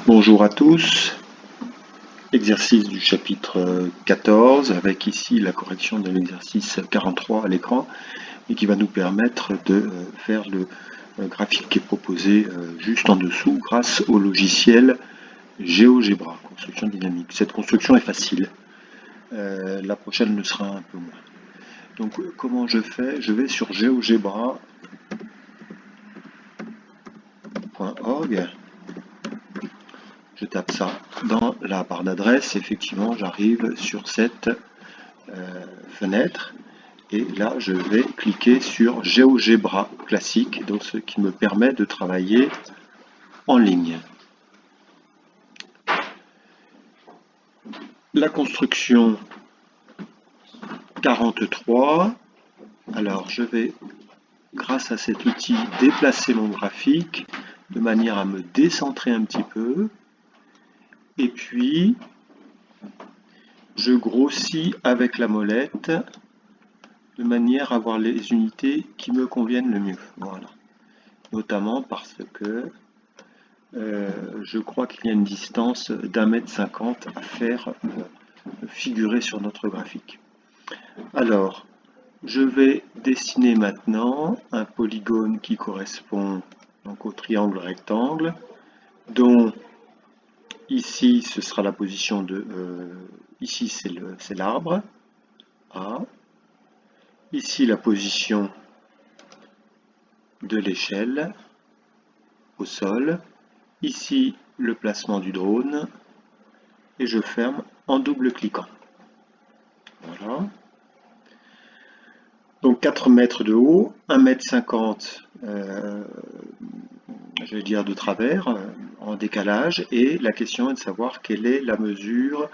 Bonjour à tous, exercice du chapitre 14 avec ici la correction de l'exercice 43 à l'écran et qui va nous permettre de faire le graphique qui est proposé juste en dessous grâce au logiciel GeoGebra, construction dynamique. Cette construction est facile, la prochaine le sera un peu moins. Donc comment je fais? Je vais sur geogebra.org. Je tape ça dans la barre d'adresse, effectivement j'arrive sur cette fenêtre et là je vais cliquer sur GeoGebra classique, donc ce qui me permet de travailler en ligne. La construction 43, alors je vais grâce à cet outil déplacer mon graphique de manière à me décentrer un petit peu. Et puis, je grossis avec la molette de manière à avoir les unités qui me conviennent le mieux. Voilà. Notamment parce que je crois qu'il y a une distance d'1,50 m à faire figurer sur notre graphique. Alors, je vais dessiner maintenant un polygone qui correspond donc au triangle rectangle, dont ici, ce sera la position de... ici, c'est l'arbre, A. Ici, la position de l'échelle au sol. Ici, le placement du drone. Et je ferme en double-cliquant. Voilà. Donc 4 mètres de haut, 1,50 m, je vais dire de travers, en décalage, et la question est de savoir quelle est la mesure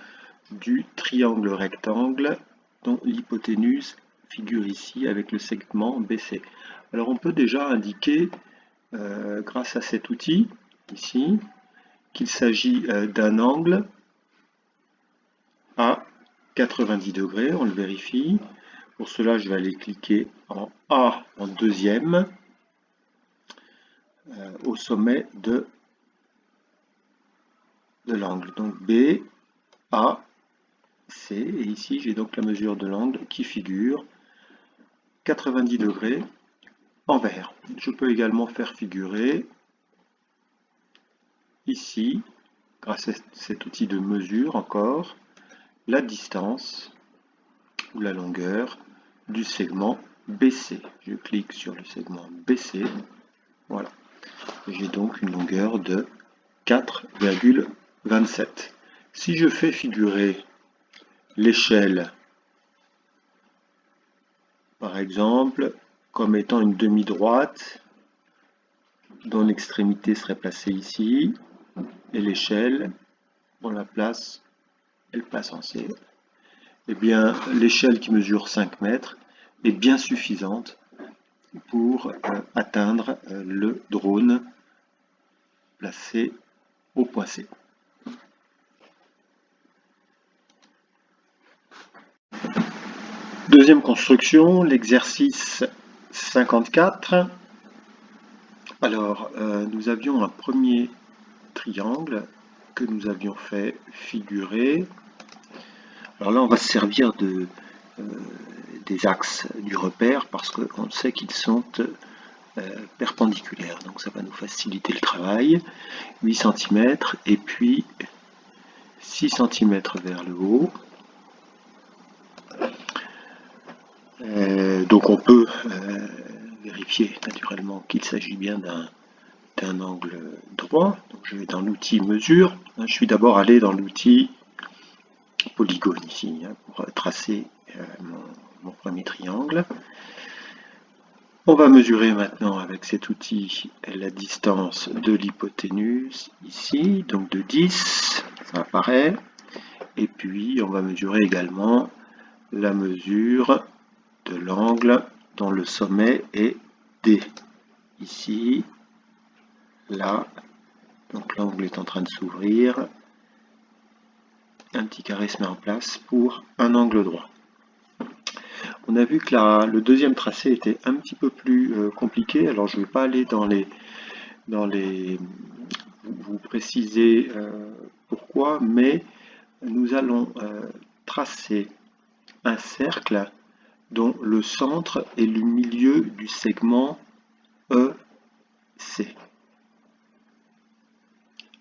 du triangle rectangle dont l'hypoténuse figure ici avec le segment BC. Alors on peut déjà indiquer, grâce à cet outil, ici, qu'il s'agit d'un angle à 90 degrés, on le vérifie. Pour cela, je vais aller cliquer en A en deuxième, au sommet de l'angle. Donc B, A, C, et ici j'ai donc la mesure de l'angle qui figure 90 degrés en vert. Je peux également faire figurer ici, grâce à cet outil de mesure encore, la distance ou la longueur du segment BC. Je clique sur le segment BC, voilà. J'ai donc une longueur de 4,27. Si je fais figurer l'échelle, par exemple, comme étant une demi-droite, dont l'extrémité serait placée ici, et l'échelle, on la place, elle passe en C, eh bien l'échelle qui mesure 5 mètres est bien suffisante pour atteindre le drone placé au point C. Deuxième construction, l'exercice 54. Alors, nous avions un premier triangle que nous avions fait figurer. Alors là, on va se servir des axes du repère parce qu'on sait qu'ils sont perpendiculaires. Donc ça va nous faciliter le travail. 8 cm et puis 6 cm vers le haut. Donc on peut vérifier naturellement qu'il s'agit bien d'un angle droit. Donc je vais dans l'outil mesure. Je suis d'abord allé dans l'outil polygone ici pour tracer mon premier triangle. On va mesurer maintenant avec cet outil la distance de l'hypoténuse ici, donc de 10, ça apparaît. Et puis on va mesurer également la mesure de l'angle dont le sommet est D. Ici, là, donc l'angle est en train de s'ouvrir. Un petit carré se met en place pour un angle droit. On a vu que le deuxième tracé était un petit peu plus compliqué, alors je ne vais pas aller dans les vous préciser pourquoi, mais nous allons tracer un cercle dont le centre est le milieu du segment EC.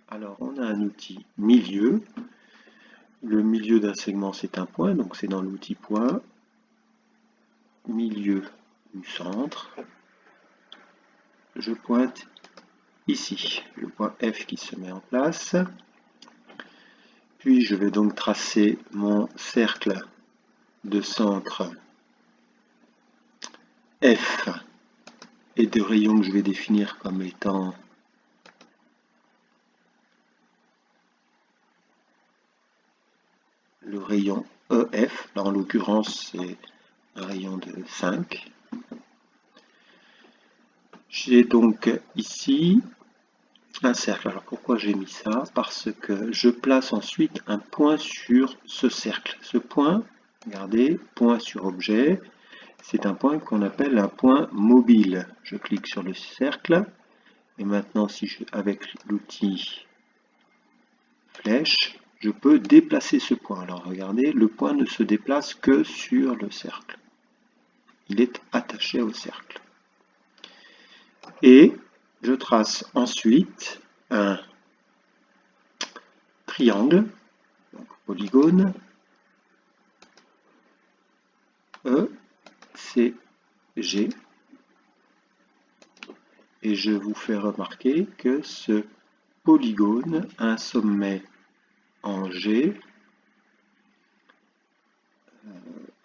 Alors on a un outil milieu. Le milieu d'un segment c'est un point, donc c'est dans l'outil point. Milieu du centre. Je pointe ici le point F qui se met en place. Puis je vais donc tracer mon cercle de centre F et de rayons que je vais définir comme étant le rayon EF. Là en l'occurrence c'est un rayon de 5. J'ai donc ici un cercle. Alors pourquoi j'ai mis ça? Parce que je place ensuite un point sur ce cercle. Ce point, regardez, point sur objet, c'est un point qu'on appelle un point mobile. Je clique sur le cercle et maintenant avec l'outil flèche, je peux déplacer ce point. Alors regardez, le point ne se déplace que sur le cercle. Il est attaché au cercle. Et je trace ensuite un triangle, donc polygone, ECG, et je vous fais remarquer que ce polygone a un sommet en G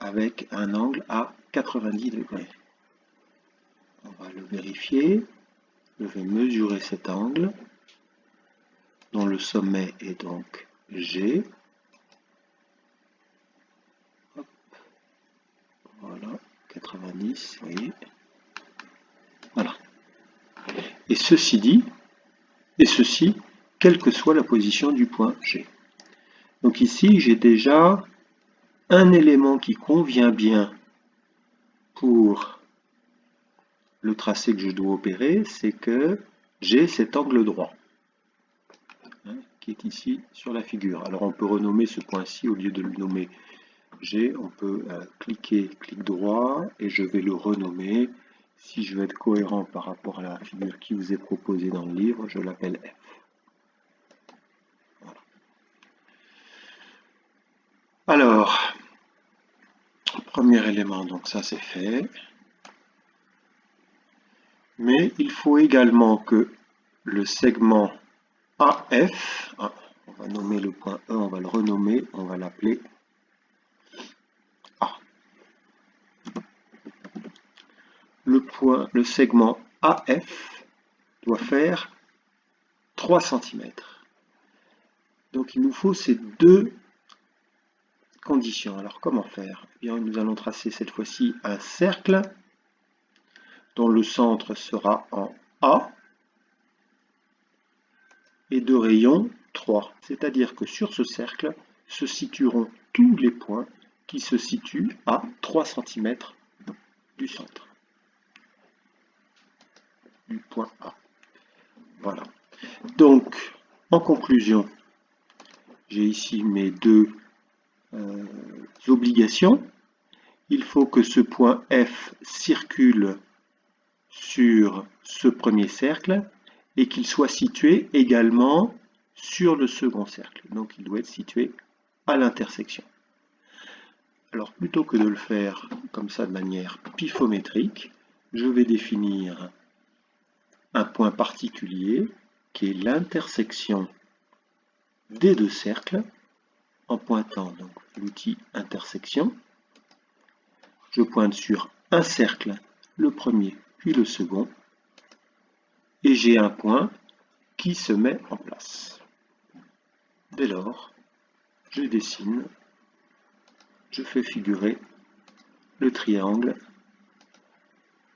avec un angle à 90 degrés. On va le vérifier. Je vais mesurer cet angle, dont le sommet est donc G. Hop. Voilà, 90, vous voyez. Voilà. Et ceci dit, quelle que soit la position du point G. Donc ici, j'ai déjà un élément qui convient bien pour le tracé que je dois opérer, c'est que j'ai cet angle droit qui est ici sur la figure. Alors on peut renommer ce point-ci, au lieu de le nommer G, on peut clic droit, et je vais le renommer. Si je veux être cohérent par rapport à la figure qui vous est proposée dans le livre, je l'appelle F. Voilà. Alors, premier élément, donc ça c'est fait. Mais il faut également que le segment AF, on va nommer le point E, on va le renommer, on va l'appeler A. Le segment AF doit faire 3 cm. Donc il nous faut ces deux conditions. Alors comment faire? Eh bien, nous allons tracer cette fois-ci un cercle dont le centre sera en A et de rayon 3. C'est-à-dire que sur ce cercle se situeront tous les points qui se situent à 3 cm du centre, du point A. Voilà. Donc, en conclusion, j'ai ici mes deux obligations. Il faut que ce point F circule sur ce premier cercle et qu'il soit situé également sur le second cercle. Donc il doit être situé à l'intersection. Alors plutôt que de le faire comme ça de manière pifométrique, je vais définir un point particulier qui est l'intersection des deux cercles en pointant donc l'outil intersection. Je pointe sur un cercle, le premier puis le second, et j'ai un point qui se met en place. Dès lors, je dessine, je fais figurer le triangle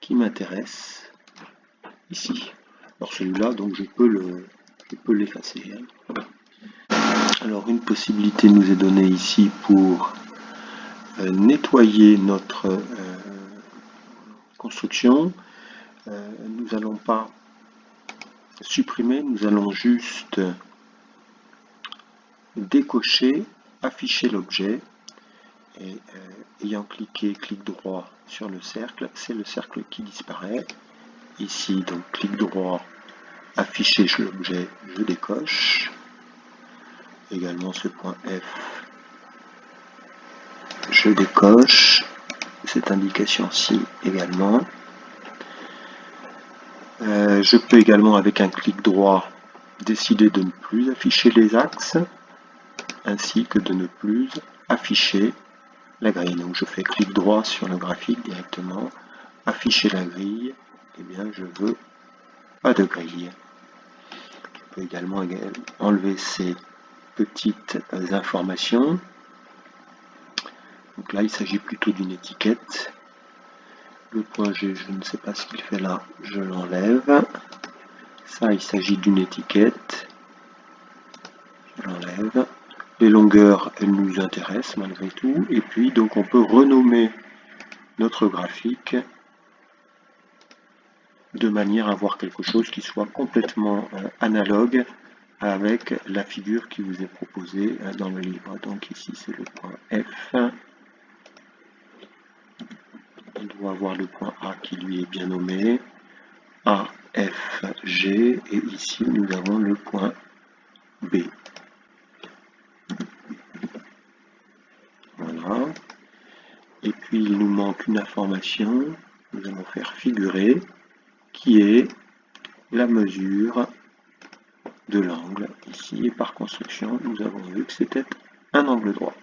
qui m'intéresse ici. Alors celui-là, donc je peux l'effacer. Alors une possibilité nous est donnée ici pour nettoyer notre construction. Nous n'allons pas supprimer, nous allons juste décocher, afficher l'objet, et ayant cliqué clic droit sur le cercle, c'est le cercle qui disparaît. Ici, donc clic droit, afficher l'objet, je décoche. Également ce point F, je décoche. Cette indication-ci également. Je peux également, avec un clic droit, décider de ne plus afficher les axes, ainsi que de ne plus afficher la grille. Donc je fais clic droit sur le graphique directement, afficher la grille, et bien je veux pas de grille. Je peux également enlever ces petites informations. Donc là il s'agit plutôt d'une étiquette. Le point G, je ne sais pas ce qu'il fait là, je l'enlève. Ça, il s'agit d'une étiquette. Je l'enlève. Les longueurs, elles nous intéressent malgré tout. Et puis, donc, on peut renommer notre graphique de manière à avoir quelque chose qui soit complètement analogue avec la figure qui vous est proposée dans le livre. Donc ici, c'est le point F. On doit avoir le point A qui lui est bien nommé. A, F, G. Et ici, nous avons le point B. Voilà. Et puis il nous manque une information, nous allons faire figurer, qui est la mesure de l'angle ici. Et par construction, nous avons vu que c'était un angle droit.